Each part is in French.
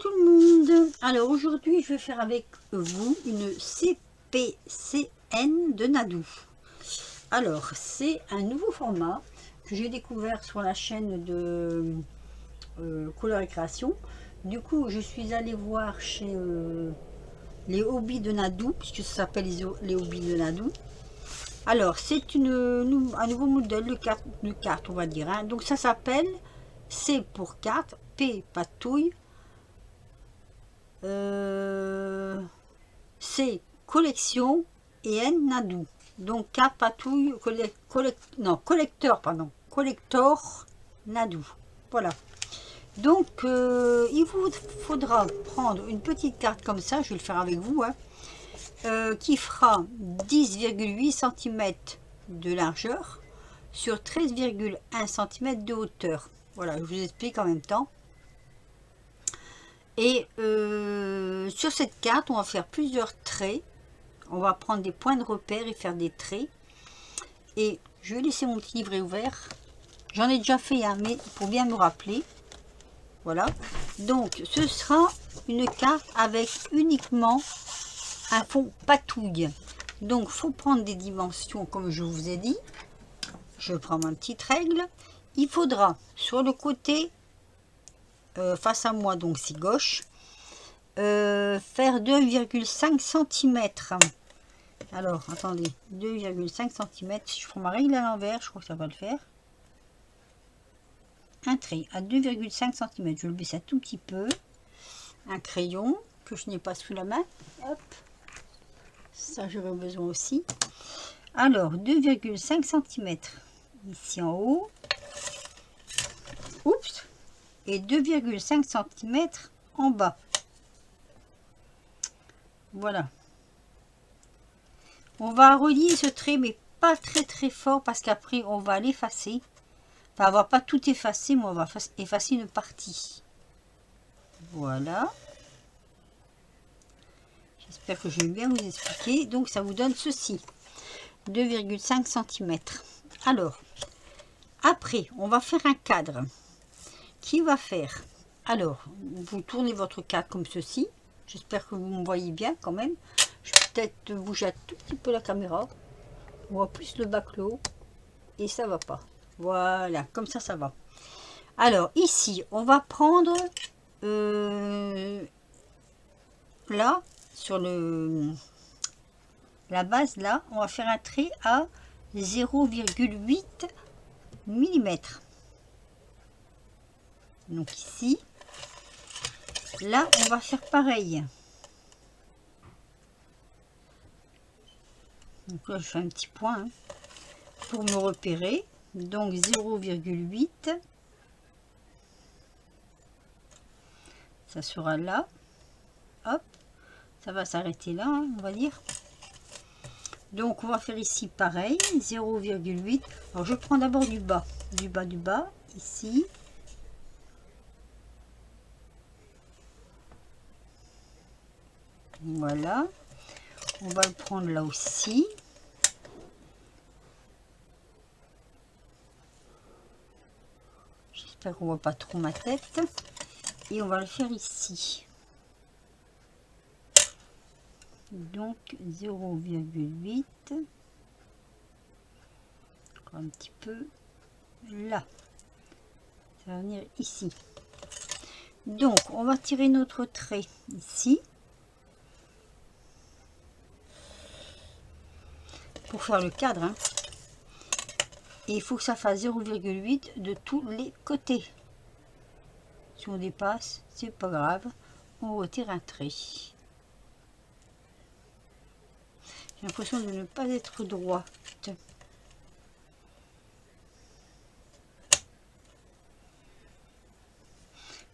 tout le monde. Alors aujourd'hui je vais faire avec vous une CPCN de Nadou. Alors c'est un nouveau format que j'ai découvert sur la chaîne de Couleur et Création. Du coup je suis allée voir chez les hobbies de Nadou, puisque ça s'appelle les hobbies de Nadou. Alors c'est un nouveau modèle de carte on va dire, hein. Donc ça s'appelle C pour carte, P patouille, c'est collection et N Nadou. Donc carte patouille collecteur pardon, collector Nadou. Voilà. Donc il vous faudra prendre une petite carte comme ça, je vais le faire avec vous, hein, qui fera 10,8 cm de largeur sur 13,1 cm de hauteur. Voilà, je vous explique en même temps. Et sur cette carte, on va faire plusieurs traits. On va prendre des points de repère et faire des traits. Et je vais laisser mon petit livret ouvert. J'en ai déjà fait un, mais pour bien me rappeler. Voilà. Donc, ce sera une carte avec uniquement un fond patouille. Donc, il faut prendre des dimensions comme je vous ai dit. Je prends ma petite règle. Il faudra sur le côté, face à moi, donc c'est gauche, faire 2,5 cm. Alors, attendez, 2,5 cm. Si je prends ma règle à l'envers, je crois que ça va le faire. Un trait à 2,5 cm. Je le baisse un tout petit peu. Un crayon que je n'ai pas sous la main. Hop. Ça, j'aurais besoin aussi. Alors, 2,5 cm ici en haut. Oups. Et 2,5 cm en bas. Voilà. On va relier ce trait, mais pas très fort parce qu'après on va l'effacer. Enfin, on va pas tout effacer, mais on va effacer une partie. Voilà. J'espère que je vais bien vous expliquer. Donc ça vous donne ceci. 2,5 cm. Alors, après, on va faire un cadre. Qui va faire? Alors, vous tournez votre cadre comme ceci. J'espère que vous me voyez bien quand même. Je vais peut-être bouger un tout petit peu la caméra. On voit plus le bas clos. Et ça va pas. Voilà, comme ça va. Alors, ici, on va prendre là, sur la base, là, on va faire un trait à 0,8 mm. Donc ici, là, on va faire pareil. Donc là, je fais un petit point, hein, pour me repérer. Donc 0,8. Ça sera là. Hop. Ça va s'arrêter là, hein, on va dire. Donc on va faire ici pareil, 0,8. Alors je prends d'abord du bas, ici. Voilà. On va le prendre là aussi. J'espère qu'on voit pas trop ma tête. Et on va le faire ici. Donc 0,8. Un petit peu là. Ça va venir ici. Donc on va tirer notre trait ici. Pour faire le cadre, hein. Et il faut que ça fasse 0,8 de tous les côtés. Si on dépasse, c'est pas grave, on retire un trait. J'ai l'impression de ne pas être droite.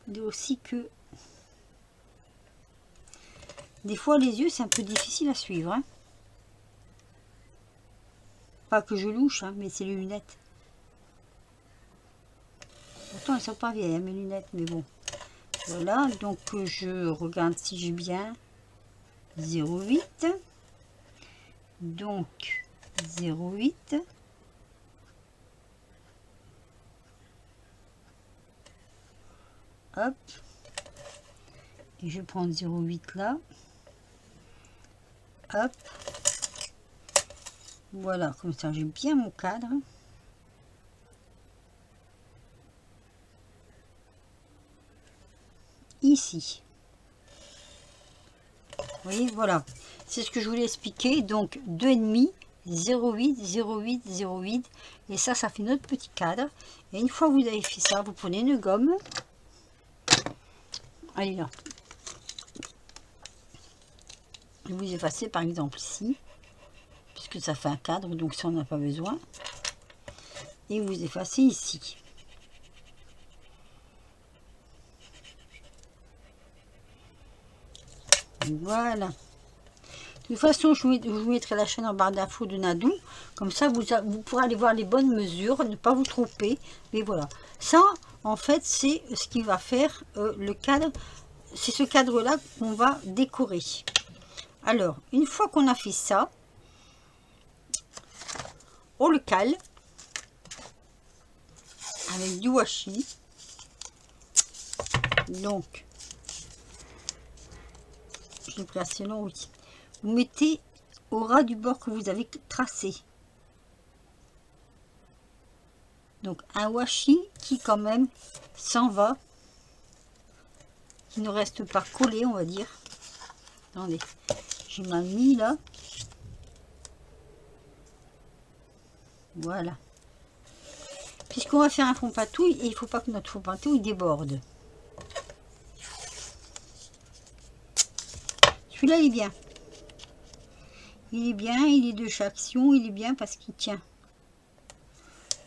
On dit aussi que des fois les yeux c'est un peu difficile à suivre, hein. Pas que je louche, hein, mais c'est les lunettes. Pourtant elles sont pas vieilles, hein, mes lunettes, mais bon. Voilà, donc je regarde si j'ai bien 0,8. Donc 0,8. Hop. Et je vais prendre 0,8 là. Hop. Voilà, comme ça j'ai bien mon cadre. Ici. Vous voyez, voilà. C'est ce que je voulais expliquer. Donc 2,5, 0,8, 0,8, 0,8. Et ça fait notre petit cadre. Et une fois que vous avez fait ça, vous prenez une gomme. Allez là. Et vous effacez par exemple ici. Puisque ça fait un cadre, donc ça on n'a pas besoin. Et vous effacez ici. Voilà. De toute façon, je vous mettrai la chaîne en barre d'infos de Nadou. Comme ça, vous pourrez aller voir les bonnes mesures, ne pas vous tromper. Mais voilà. Ça, en fait, c'est ce qui va faire le cadre. C'est ce cadre-là qu'on va décorer. Alors, une fois qu'on a fait ça, on le cale avec du washi. Donc, je l'ai pris assez long, oui. Vous mettez au ras du bord que vous avez tracé. Donc un washi qui quand même s'en va, qui ne reste pas collé, on va dire. Attendez, j'ai mal mis là. Voilà. Puisqu'on va faire un fond patouille, et il ne faut pas que notre fond patouille déborde. Celui-là, il est bien. Il est bien, il est de chaque action, il est bien parce qu'il tient.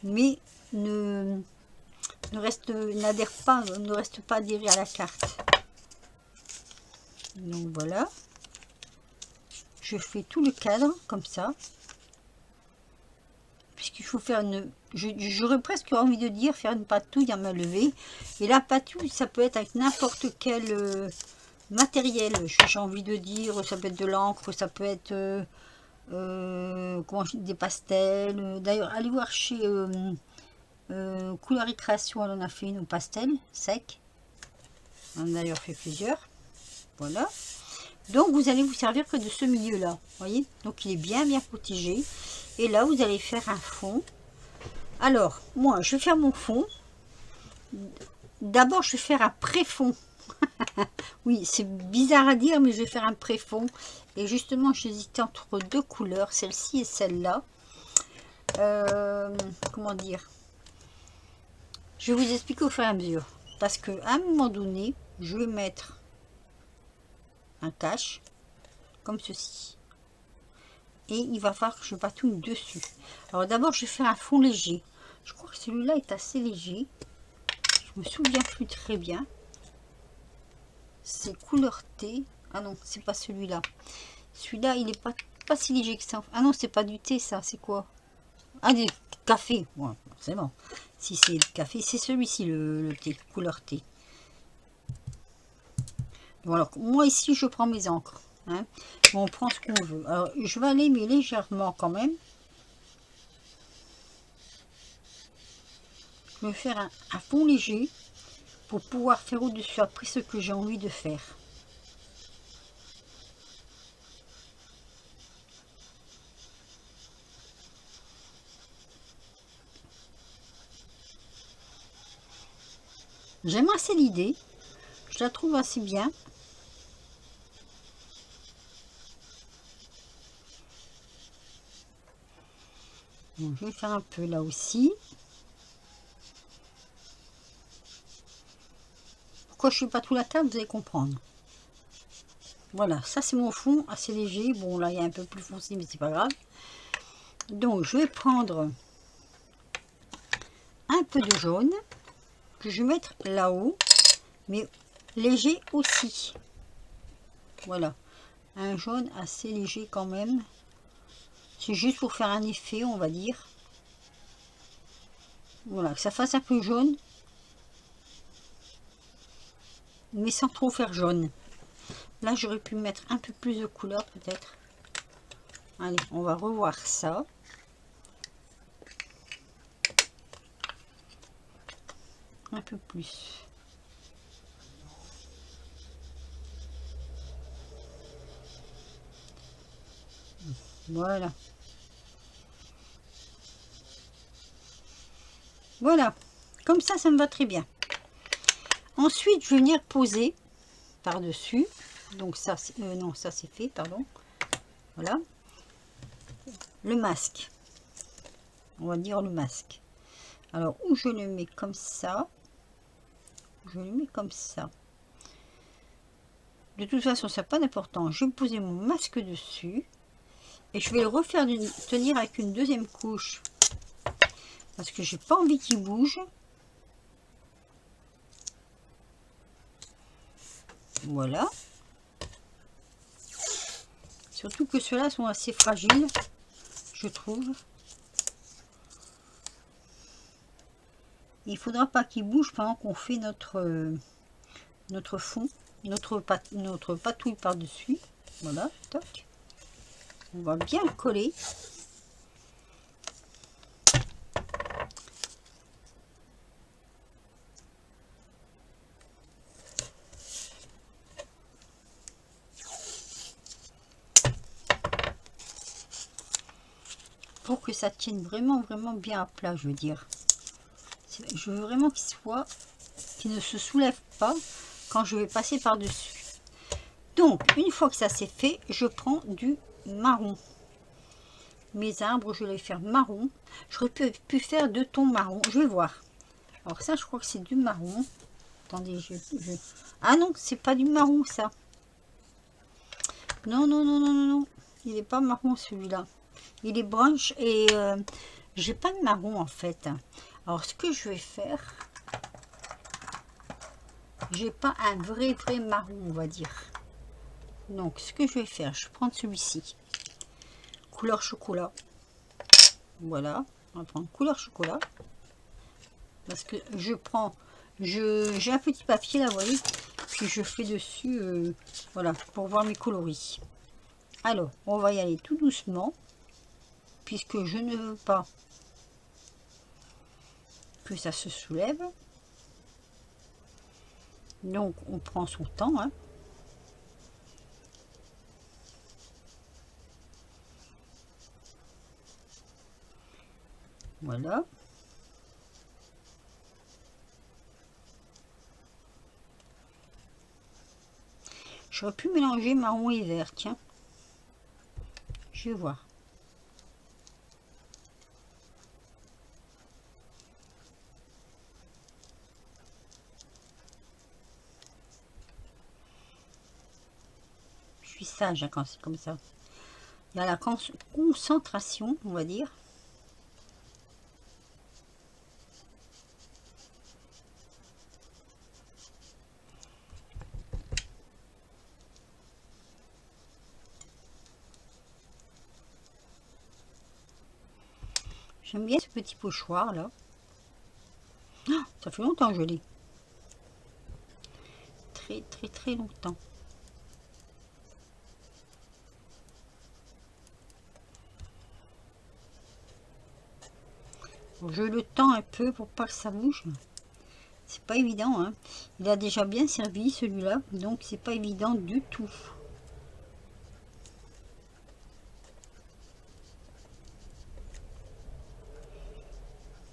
Mais n'adhère pas, ne reste pas adhéré à la carte. Donc voilà. Je fais tout le cadre comme ça. Puisqu'il faut faire une... J'aurais presque envie de dire faire une patouille à main levée. Et la patouille, ça peut être avec n'importe quel matériel. J'ai envie de dire, ça peut être de l'encre, ça peut être des pastels. D'ailleurs, allez voir chez Couleur et Création, elle en a fait une au pastel sec. On en a d'ailleurs fait plusieurs. Voilà. Donc vous allez vous servir que de ce milieu là, voyez, donc il est bien protégé. Et là vous allez faire un fond. Alors moi je vais faire mon fond. D'abord je vais faire un pré-fond. Oui, c'est bizarre à dire, mais je vais faire un pré-fond. Et justement j'hésitais entre deux couleurs, celle-ci et celle-là. Comment dire, je vais vous expliquer au fur et à mesure, parce que à un moment donné je vais mettre un cache comme ceci. Et il va falloir que je patouille dessus. Alors d'abord je vais faire un fond léger. Je crois que celui-là est assez léger. Je me souviens plus très bien. C'est couleur thé. Ah non, c'est pas celui-là. Celui-là il est pas si léger que ça. Ah non, c'est pas du thé ça, c'est quoi? Ah, du café. Ouais, c'est bon. Si c'est le café, c'est celui-ci le thé, couleur thé. Voilà, moi ici je prends mes encres. Hein. Bon, on prend ce qu'on veut. Alors je vais aller mais légèrement quand même. Je vais faire un fond léger pour pouvoir faire au-dessus après ce que j'ai envie de faire. J'aime assez l'idée, je la trouve assez bien. Bon, je vais faire un peu là aussi. Pourquoi je ne fais pas tout la table, vous allez comprendre. Voilà, ça c'est mon fond assez léger. Bon là il y a un peu plus foncé mais c'est pas grave. Donc je vais prendre un peu de jaune que je vais mettre là-haut, mais léger aussi. Voilà, un jaune assez léger quand même. C'est juste pour faire un effet, on va dire. Voilà, que ça fasse un peu jaune, mais sans trop faire jaune. Là, j'aurais pu mettre un peu plus de couleur peut-être. Allez, on va revoir ça. Un peu plus. Voilà. Voilà. Comme ça me va très bien. Ensuite, je vais venir poser par-dessus. Donc ça, non, ça c'est fait, pardon. Voilà. Le masque. On va dire le masque. Alors, où je le mets comme ça. Je le mets comme ça. De toute façon, ça n'a pas d'importance. Je vais poser mon masque dessus. Et je vais le refaire tenir avec une deuxième couche. Parce que j'ai pas envie qu'il bouge. Voilà. Surtout que ceux-là sont assez fragiles, je trouve. Il ne faudra pas qu'il bouge pendant qu'on fait notre fond, notre patouille par-dessus. Voilà, toc. On va bien le coller. Pour que ça tienne vraiment bien à plat, je veux dire. Je veux vraiment qu'il ne se soulève pas quand je vais passer par-dessus. Donc, une fois que ça c'est fait, je prends du marron. Mes arbres, je vais les faire marron. J'aurais pu faire 2 tons marron. Je vais voir. Alors ça, je crois que c'est du marron. Attendez, ah non, c'est pas du marron, ça. Non, non, non, non, non, non. Il n'est pas marron, celui-là. Il est branche et j'ai pas de marron, en fait. Alors, ce que je vais faire... J'ai pas un vrai marron, on va dire. Donc, ce que je vais faire, je vais prendre celui-ci. Couleur chocolat. Voilà. On va prendre couleur chocolat. Parce que je prends... J'ai un petit papier, là, vous voyez. Puis je fais dessus, voilà, pour voir mes coloris. Alors, on va y aller tout doucement. Puisque je ne veux pas que ça se soulève. Donc, on prend son temps, hein. Voilà. J'aurais pu mélanger marron et vert, tiens. Je vais voir. Je suis sage hein, quand c'est comme ça. Il y a la concentration, on va dire. J'aime bien ce petit pochoir là. Oh, ça fait longtemps que je l'ai. Très longtemps. Je le tends un peu pour pas que ça bouge. C'est pas évident, hein. Il a déjà bien servi celui-là, donc c'est pas évident du tout.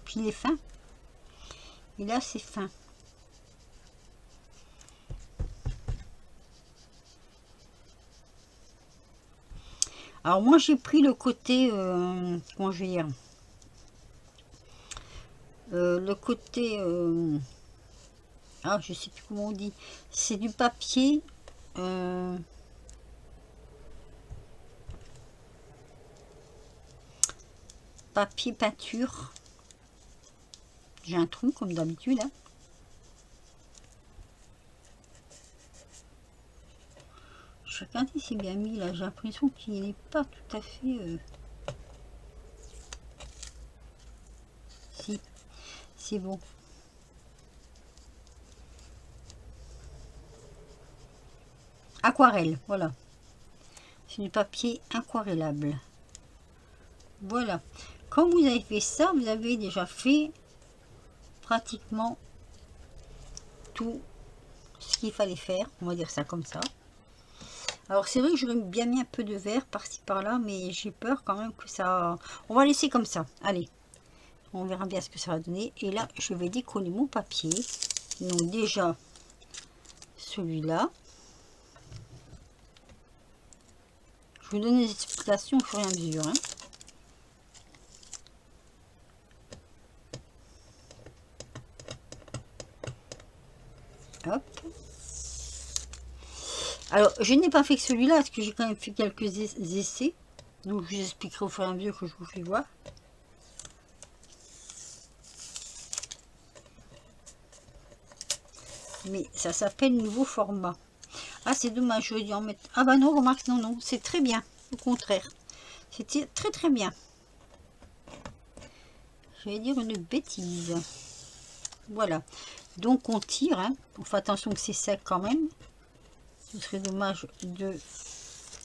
Puis il est fin. Il est assez fin. Alors moi j'ai pris le côté, comment je vais dire, le côté, ah je sais plus comment on dit, c'est du papier, papier peinture. J'ai un trou comme d'habitude, hein. Chacun dit c'est bien mis là, j'ai l'impression qu'il n'est pas tout à fait... Si, c'est bon. Aquarelle, voilà. C'est du papier aquarellable. Voilà. Quand vous avez fait ça, vous avez déjà fait pratiquement tout ce qu'il fallait faire. On va dire ça comme ça. Alors c'est vrai que j'aurais bien mis un peu de vert par-ci par-là, mais j'ai peur quand même que ça... On va laisser comme ça. Allez, on verra bien ce que ça va donner. Et là, je vais décoller mon papier. Donc déjà, celui-là. Je vous donne des explications au fur et à mesure. Hein. Hop. Alors, je n'ai pas fait que celui-là, parce que j'ai quand même fait quelques essais. Donc, je vous expliquerai au fur et à mesure que je vous fais voir. Mais ça s'appelle nouveau format. Ah, c'est dommage, j'aurais dû en mettre... Ah bah non, remarque, non, non, c'est très bien. Au contraire. C'était très très bien. Je vais dire une bêtise. Voilà. Donc, on tire. Hein. On fait attention que c'est sec quand même. Ce serait dommage de...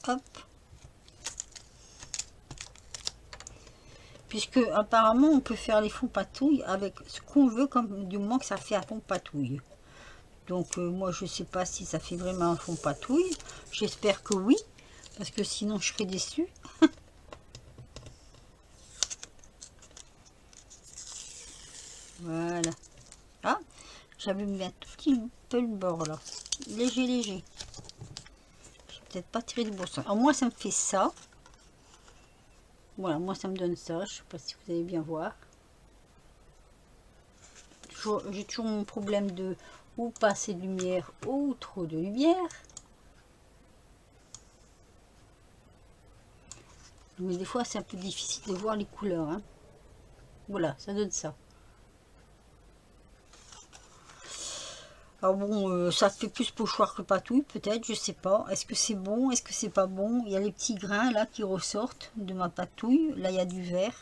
Hop. Puisque apparemment on peut faire les fonds patouilles avec ce qu'on veut, comme du moment que ça fait un fond patouille. Donc moi je sais pas si ça fait vraiment un fond patouille. J'espère que oui, parce que sinon je serais déçue. Voilà. Ah, j'avais mis un tout petit peu le bord là. Léger, léger. Je vais peut-être pas tirer du bon sens. Alors moi ça me fait ça. Voilà, moi ça me donne ça. Je sais pas si vous allez bien voir. J'ai toujours mon problème de ou pas assez de lumière ou trop de lumière. Mais des fois c'est un peu difficile de voir les couleurs. Hein. Voilà, ça donne ça. Alors bon, ça fait plus pochoir que patouille, peut-être, je sais pas. Est-ce que c'est bon? Est-ce que c'est pas bon? Il y a les petits grains là qui ressortent de ma patouille. Là, il y a du vert.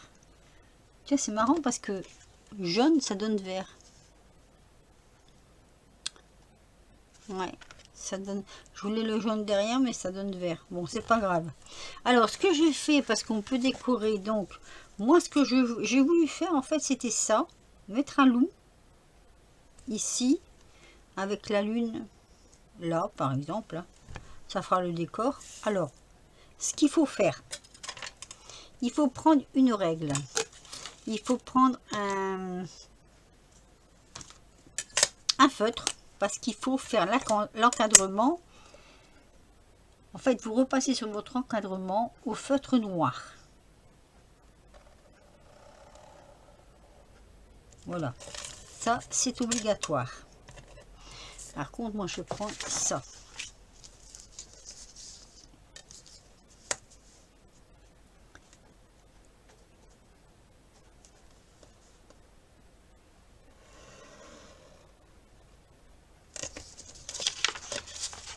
Tiens, c'est marrant parce que jaune, ça donne vert. Ouais, ça donne... Je voulais le jaune derrière, mais ça donne vert. Bon, c'est pas grave. Alors, ce que j'ai fait, parce qu'on peut décorer, donc, moi, ce que j'ai voulu faire, en fait, c'était ça. Mettre un loup, ici, avec la lune, là, par exemple. Là. Ça fera le décor. Alors, ce qu'il faut faire, il faut prendre une règle. Il faut prendre un feutre, parce qu'il faut faire l'encadrement. En fait, vous repassez sur votre encadrement au feutre noir. Voilà. Ça, c'est obligatoire. Par contre, moi, je prends ça.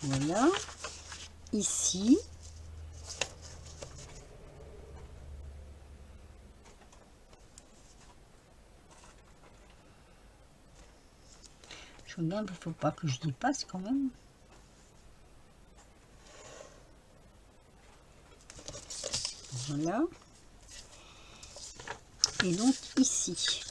Voilà. Ici. Je regarde, il ne faut pas que je dépasse quand même. Voilà. Et donc ici.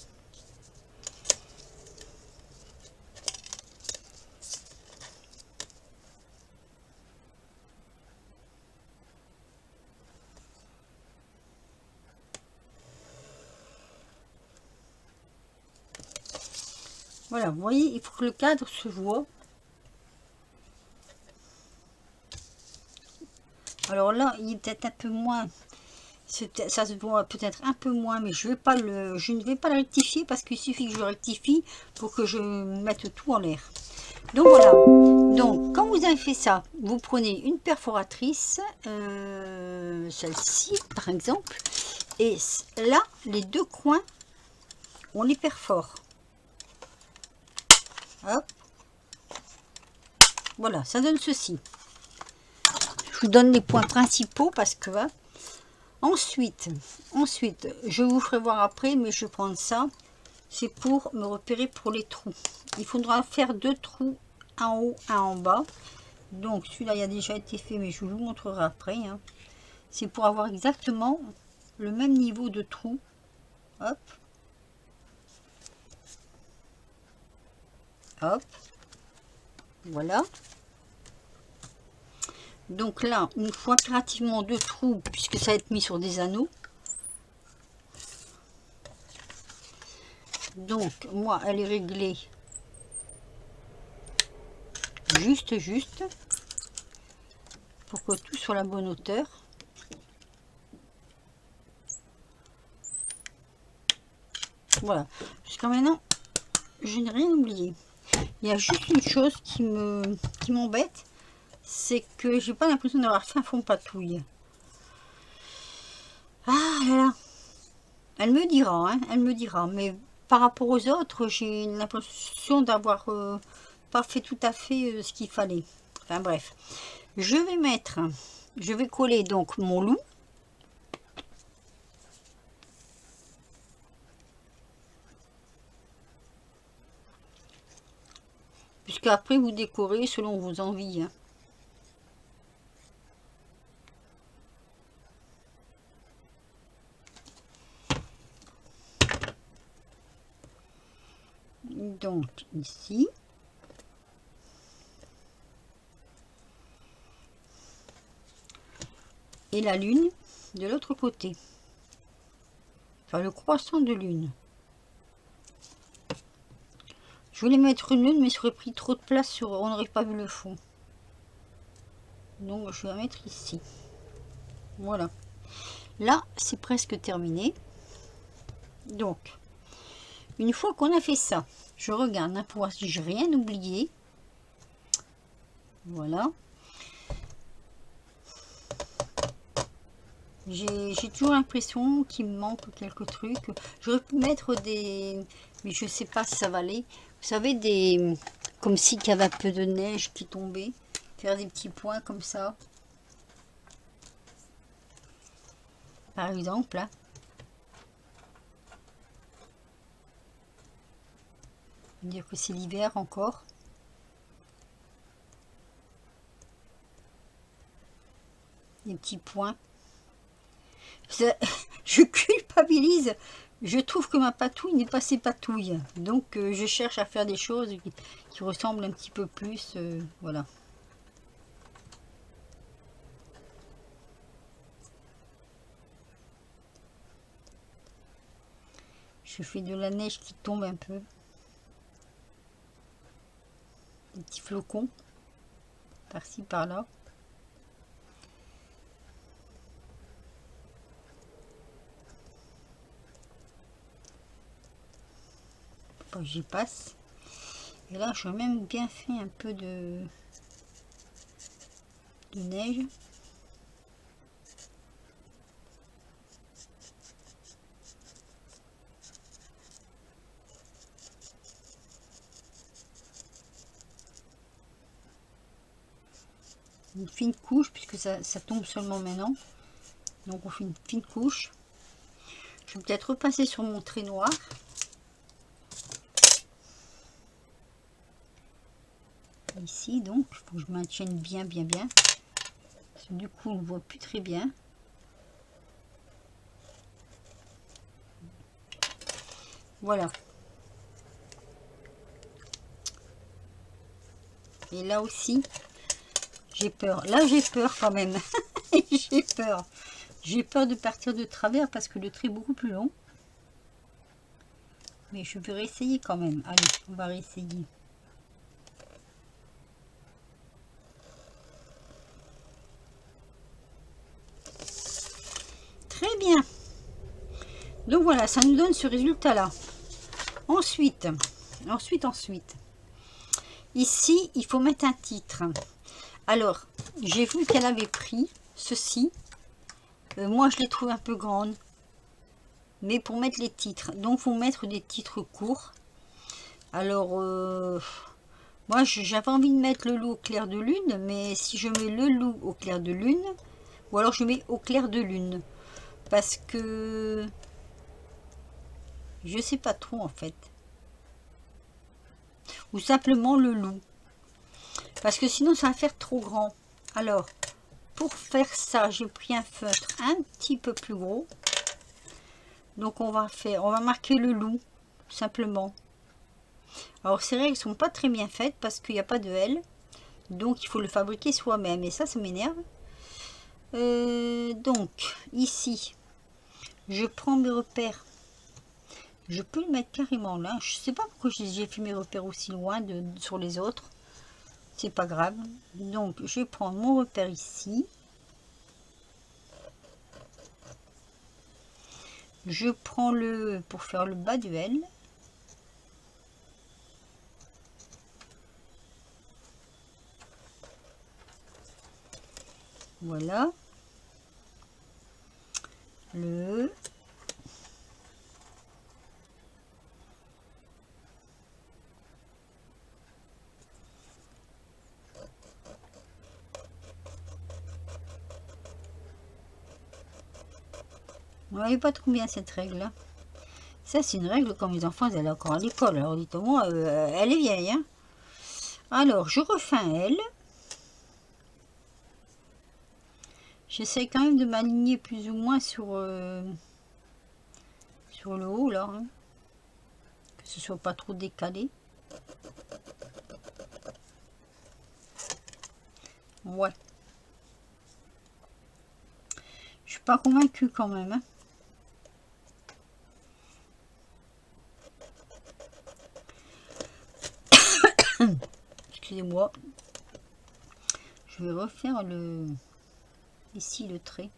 Voilà, vous voyez, il faut que le cadre se voit. Alors là, il est peut-être un peu moins, ça se voit peut-être un peu moins, mais je ne vais pas le rectifier parce qu'il suffit que je rectifie pour que je mette tout en l'air. Donc voilà. Donc quand vous avez fait ça, vous prenez une perforatrice, celle-ci par exemple, et là, les deux coins, on les perfore. Hop. Voilà, ça donne ceci. Je vous donne les points principaux parce que... Hein, ensuite, je vous ferai voir après, mais je vais prendre ça. C'est pour me repérer pour les trous. Il faudra faire 2 trous, un en haut, un en bas. Donc celui-là, il a déjà été fait, mais je vous montrerai après. Hein. C'est pour avoir exactement le même niveau de trou. Hop. Hop. Voilà. Donc là, il nous faut impérativement 2 trous puisque ça va être mis sur des anneaux. Donc moi, elle est réglée juste pour que tout soit à la bonne hauteur. Voilà, jusqu'à maintenant, je n'ai rien oublié. Il y a juste une chose qui m'embête, c'est que j'ai pas l'impression d'avoir fait un fond patouille. Ah là là, elle me dira, hein, elle me dira, mais par rapport aux autres, j'ai l'impression d'avoir pas fait tout à fait ce qu'il fallait. Enfin bref, je vais coller donc mon loup. Puisque après vous décorez selon vos envies. Hein. Donc ici. Et la lune de l'autre côté. Enfin le croissant de lune. Je voulais mettre une lune mais ça aurait pris trop de place sur. On n'aurait pas vu le fond. Donc je vais la mettre ici. Voilà. Là c'est presque terminé. Donc une fois qu'on a fait ça, je regarde hein, pour voir si j'ai rien oublié. Voilà. J'ai toujours l'impression qu'il me manque quelques trucs. J'aurais pu mettre des... Mais je sais pas si ça va aller. Vous savez, des... Comme s'il y avait un peu de neige qui tombait. Faire des petits points comme ça. Par exemple. Hein. Dire que c'est l'hiver encore. Des petits points. Je culpabilise. Je trouve que ma patouille n'est pas assez patouille. Donc je cherche à faire des choses qui ressemblent un petit peu plus. Voilà. Je fais de la neige qui tombe un peu. Des petits flocons. Par-ci, par-là. J'y passe. Et là, j'ai même bien fait un peu de neige. Une fine couche, puisque ça tombe seulement maintenant. Donc on fait une fine couche. Je vais peut-être repasser sur mon trait noir. Ici, donc, il faut que je maintienne bien. Parce que du coup, on ne voit plus très bien. Voilà. Et là aussi, j'ai peur. Là, j'ai peur quand même. J'ai peur. J'ai peur de partir de travers parce que le trait est beaucoup plus long. Mais je vais réessayer quand même. Allez, on va réessayer. Très bien. Donc voilà, ça nous donne ce résultat-là. Ensuite. Ici, il faut mettre un titre. Alors, j'ai vu qu'elle avait pris ceci. Moi, je l'ai trouvé un peu grande. Mais pour mettre les titres. Donc, il faut mettre des titres courts. Alors, moi, j'avais envie de mettre le loup au clair de lune. Mais si je mets le loup au clair de lune, ou alors je mets au clair de lune. Parce que je sais pas trop en fait. Ou simplement le loup. Parce que sinon ça va faire trop grand. Alors, pour faire ça, j'ai pris un feutre un petit peu plus gros. Donc on va marquer le loup, simplement. Alors ces règles sont pas très bien faites parce qu'il n'y a pas de L. Donc il faut le fabriquer soi-même et ça m'énerve. Donc ici, je prends mes repères. Je peux le mettre carrément là. Je sais pas pourquoi j'ai fait mes repères aussi loin sur les autres. C'est pas grave. Donc je vais prendre mon repère ici. Je prends le pour faire le bas du L. Voilà. Le Vous voyez pas trop bien cette règle là. Ça c'est une règle quand mes enfants allaient encore à l'école. Alors dites-moi, elle est vieille. Hein. Alors je refais un L. J'essaie quand même de m'aligner plus ou moins sur le haut là. Hein. Que ce soit pas trop décalé. Ouais. Je suis pas convaincue quand même. Hein. Excusez-moi. Je vais refaire ici le trait.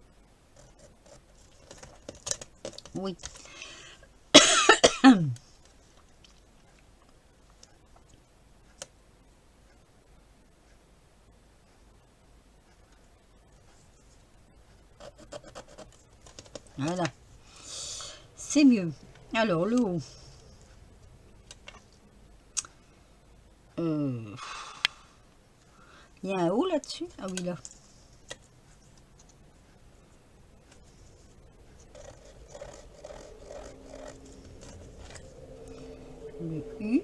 Oui. Voilà. C'est mieux. Alors, le haut. Il y a un haut là-dessus. Ah oui, là. Le U.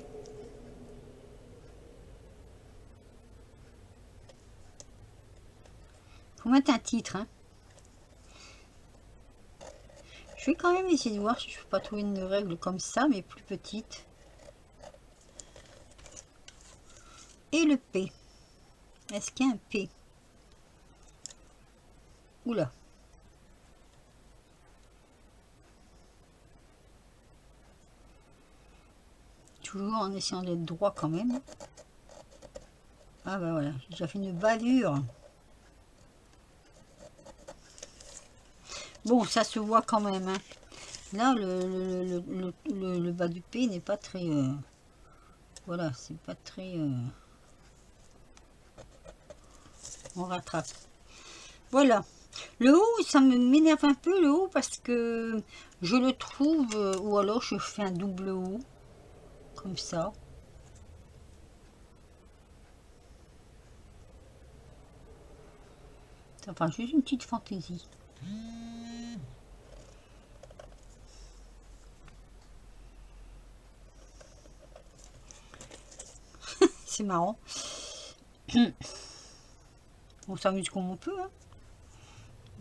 Faut mettre un titre. Hein. Je vais quand même essayer de voir si je ne peux pas trouver une règle comme ça, mais plus petite. Et le P. Est-ce qu'il y a un P? Oula. Toujours en essayant d'être droit quand même. Ah ben voilà, j'ai déjà fait une bavure. Bon, ça se voit quand même. Hein. Là, le bas du P n'est pas très... voilà, c'est pas très... on rattrape. Voilà. Le haut, ça m'énerve un peu le haut parce que je le trouve... ou alors je fais un double haut. Comme ça. Enfin, juste une petite fantaisie. C'est marrant. On s'amuse comme on peut. Hein.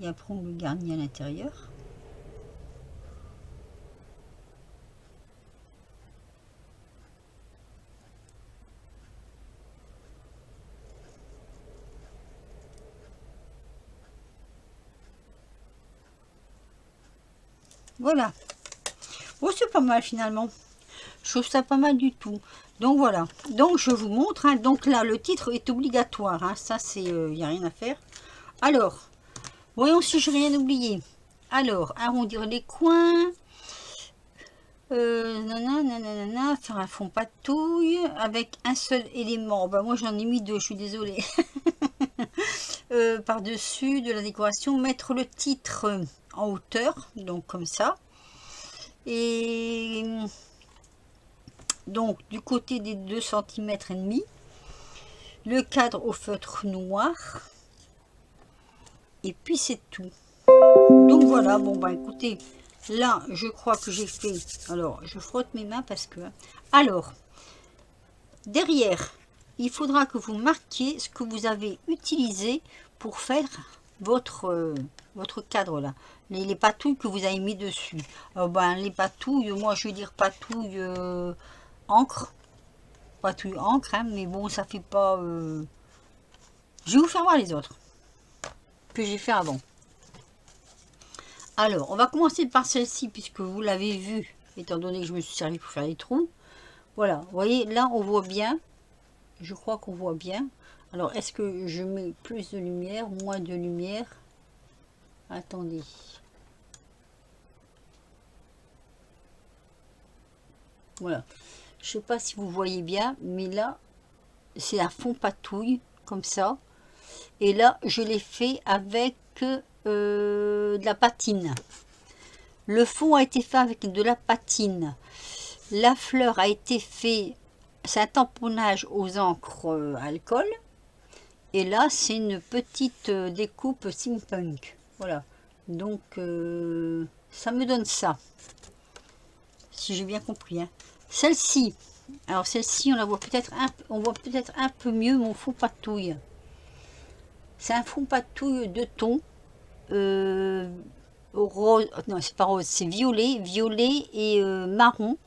Et après, on le garnit à l'intérieur. Voilà. Oh, c'est pas mal finalement. Je trouve ça pas mal du tout. Donc voilà. Donc je vous montre. Hein. Donc là, le titre est obligatoire. Hein. Ça, c'est... il n'y a rien à faire. Alors, voyons si je n'ai rien oublié. Alors, arrondir les coins. Nanana, faire un fond patouille avec un seul élément. Ben, moi, j'en ai mis deux. Je suis désolée. Par-dessus de la décoration, mettre le titre en hauteur. Donc comme ça. Et... donc du côté des 2,5 cm, le cadre au feutre noir et puis c'est tout. Donc voilà, bon bah écoutez, là je crois que j'ai fait, alors je frotte mes mains parce que, alors derrière il faudra que vous marquiez ce que vous avez utilisé pour faire votre cadre là, les patouilles que vous avez mis dessus. Ben, les patouilles, moi je veux dire patouille encre, patouille encre, hein, mais bon ça fait pas Je vais vous faire voir les autres que j'ai fait avant. Alors, on va commencer par celle-ci, puisque vous l'avez vu, étant donné que je me suis servi pour faire les trous. Voilà, vous voyez, là, on voit bien. Je crois qu'on voit bien. Alors, est-ce que je mets plus de lumière, moins de lumière? Attendez. Voilà. Je sais pas si vous voyez bien, mais là, c'est un fond patouille, comme ça. Et là, je l'ai fait avec de la patine. Le fond a été fait avec de la patine. La fleur a été fait, c'est un tamponnage aux encres alcool. Et là, c'est une petite découpe steampunk. Voilà. Donc, ça me donne ça. Si j'ai bien compris. Hein. Celle-ci, alors celle-ci, on la voit peut-être un peu mieux mon fond patouille. C'est un fond patouille de ton rose, non c'est pas rose, c'est violet et marron.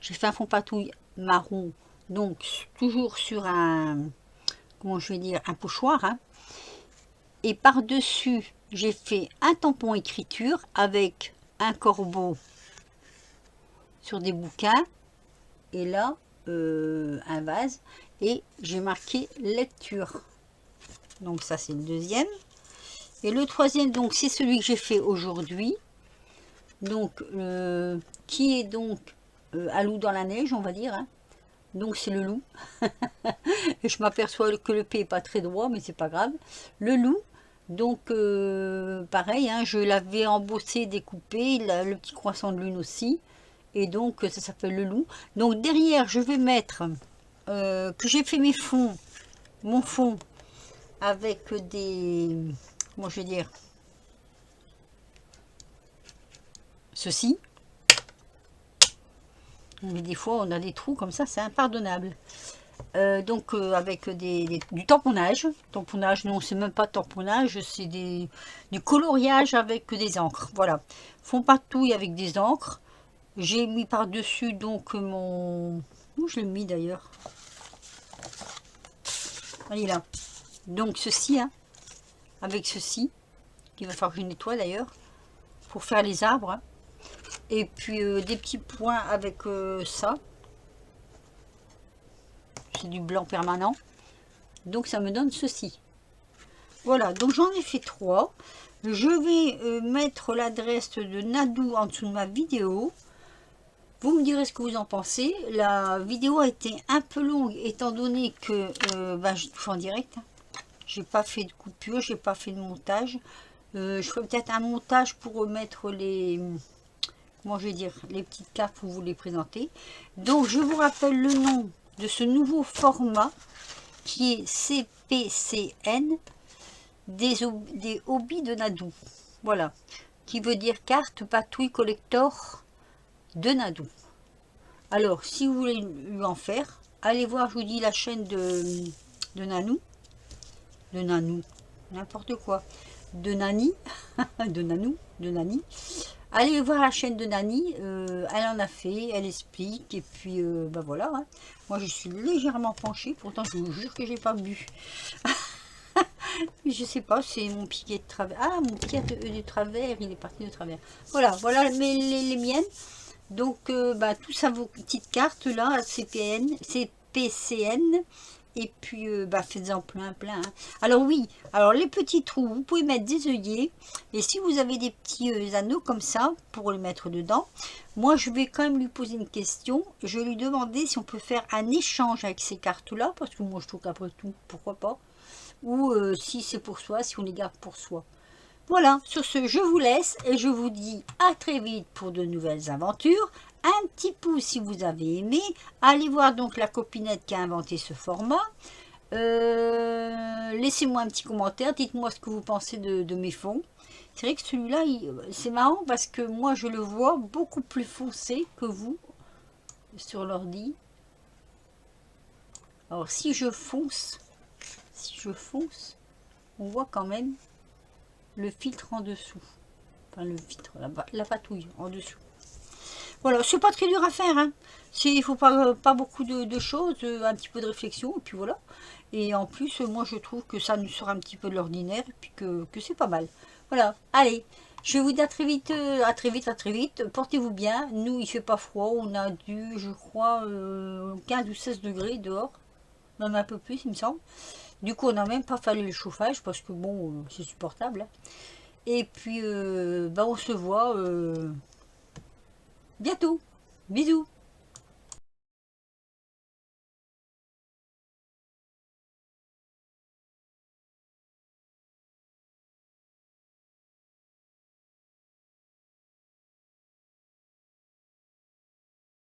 J'ai fait un fond patouille marron, donc toujours sur un, comment je vais dire, un pochoir. Hein. Et par-dessus, j'ai fait un tampon écriture avec un corbeau sur des bouquins. Et là, un vase. Et j'ai marqué lecture. Donc ça, c'est le deuxième. Et le troisième, donc, c'est celui que j'ai fait aujourd'hui. Donc, qui est donc un loup dans la neige, on va dire. Hein. Donc, c'est le loup. Et je m'aperçois que le P n'est pas très droit, mais c'est pas grave. Le loup. Donc, pareil, hein, je l'avais embossé, découpé. Le petit croissant de lune aussi. Et donc, ça s'appelle le loup. Donc, derrière, je vais mettre que j'ai fait mes fonds, mon fond, avec des... Comment je vais dire, ceci. Mais des fois, on a des trous comme ça, c'est impardonnable. Donc, avec du tamponnage. Tamponnage, non, c'est même pas tamponnage, c'est du coloriage avec des encres. Voilà. Fond patouille avec des encres. J'ai mis par-dessus, donc, mon... Où je l'ai mis d'ailleurs? Allez, là. Donc, ceci, hein, avec ceci, qu'il va falloir que je nettoie d'ailleurs, pour faire les arbres. Hein. Et puis, des petits points avec ça. C'est du blanc permanent. Donc ça me donne ceci. Voilà, donc j'en ai fait 3. Je vais mettre l'adresse de Nadou en dessous de ma vidéo. Vous me direz ce que vous en pensez. La vidéo a été un peu longue étant donné que je touche en direct. J'ai pas fait de coupure, j'ai pas fait de montage. Je ferai peut-être un montage pour mettre les... Comment je vais dire, les petites cartes pour vous les présenter. Donc je vous rappelle le nom de ce nouveau format qui est CPCN des hobbies de Nadou. Voilà, qui veut dire carte patouille collector de Nadou. Alors, si vous voulez lui en faire, allez voir, je vous dis, la chaîne de Nanou. De Nanou, n'importe quoi. De Nani, de Nanou, de Nani. Allez voir la chaîne de Nani, elle en a fait, elle explique, et puis voilà. Hein. Moi je suis légèrement penchée, pourtant je vous jure que j'ai pas bu. Je sais pas, c'est mon pied de travers. Ah, mon pied de travers, il est parti de travers. Voilà les miennes. Donc tout ça, vos petites cartes là, CPCN. Et puis, faites-en plein. Hein. Alors oui, alors les petits trous, vous pouvez mettre des œillets. Et si vous avez des petits anneaux comme ça, pour les mettre dedans, moi je vais quand même lui poser une question. Je vais lui demander si on peut faire un échange avec ces cartes-là. Parce que moi je trouve qu'après tout, pourquoi pas. Ou si c'est pour soi, si on les garde pour soi. Voilà, sur ce, je vous laisse et je vous dis à très vite pour de nouvelles aventures. Un petit pouce si vous avez aimé. Allez voir donc la copinette qui a inventé ce format. Laissez-moi un petit commentaire. Dites-moi ce que vous pensez de mes fonds. C'est vrai que celui-là, c'est marrant parce que moi, je le vois beaucoup plus foncé que vous sur l'ordi. Alors, si je fonce, on voit quand même le filtre en dessous. Enfin, le filtre, la patouille en dessous. Voilà, c'est pas très dur à faire, hein. Il faut pas beaucoup de choses, un petit peu de réflexion, et puis voilà. Et en plus, moi je trouve que ça nous sort un petit peu de l'ordinaire, et puis que c'est pas mal. Voilà, allez, je vais vous dire à très vite, à très vite, à très vite. Portez-vous bien. Nous, il fait pas froid, on a dû, je crois, 15 ou 16 degrés dehors, même un peu plus, il me semble. Du coup, on n'a même pas fallu le chauffage, parce que bon, c'est supportable, hein. Et puis, bah, on se voit bientôt. Bisous.